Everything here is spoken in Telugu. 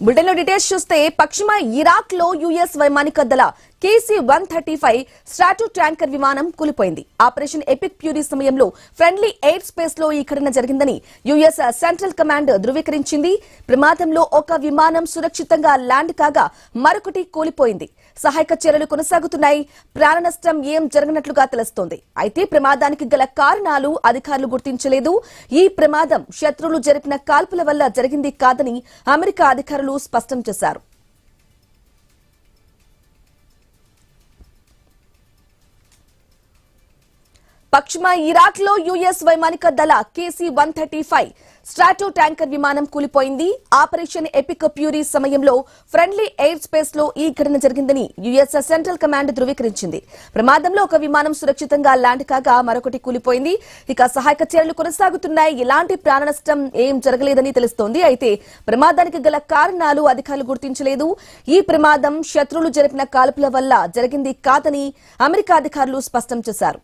బులెటిన్లో డీటెయిల్స్ చూస్తే పశ్చిమ ఇరాక్ లో యుఎస్ వైమానిక దళ KC-135 స్ట్రాటో ట్యాంకర్ విమానం కూలిపోయింది. ఆపరేషన్ ఎపిక్ ప్యూరీ సమయంలో ఫ్రెండ్లీ ఎయిర్ స్పేస్ లో ఈ ఘటన జరిగిందని యుఎస్ సెంట్రల్ కమాండ్ ధృవీకరించింది. ప్రమాదంలో ఒక విమానం సురక్షితంగా ల్యాండ్ కాగా మరొకటి కూలిపోయింది. సహాయక చర్యలు కొనసాగుతున్నాయి. ప్రాణ నష్టం ఏం జరగనట్లుగా తెలుస్తోంది. అయితే ప్రమాదానికి గల కారణాలు అధికారులు గుర్తించలేదు. ఈ ప్రమాదం శత్రువులు జరిపిన కాల్పుల వల్ల జరిగింది కాదని అమెరికా అధికారులు స్పష్టం చేశారు. పశ్చిమ ఇరాక్ లో యుఎస్ వైమానిక దళ KC-135 స్ట్రాటో ట్యాంకర్ విమానం కూలిపోయింది. ఆపరేషన్ ఎపిక్ ప్యూరీ సమయంలో ఫ్రెండ్లీ ఎయిర్ స్పేస్ లో ఈ ఘటన జరిగిందని యుఎస్ సెంట్రల్ కమాండ్ ధృవీకరించింది. ప్రమాదంలో ఒక విమానం సురక్షితంగా ల్యాండ్ కాగా మరొకటి కూలిపోయింది. ఇక సహాయక చర్యలు కొనసాగుతున్నాయి. ఎలాంటి ప్రాణ నష్టం ఏం జరగలేదని తెలుస్తోంది. అయితే ప్రమాదానికి గల కారణాలు అధికారులు గుర్తించలేదు. ఈ ప్రమాదం శత్రువులు జరిపిన కాల్పుల వల్ల జరిగింది కాదని అమెరికా అధికారులు స్పష్టం చేశారు.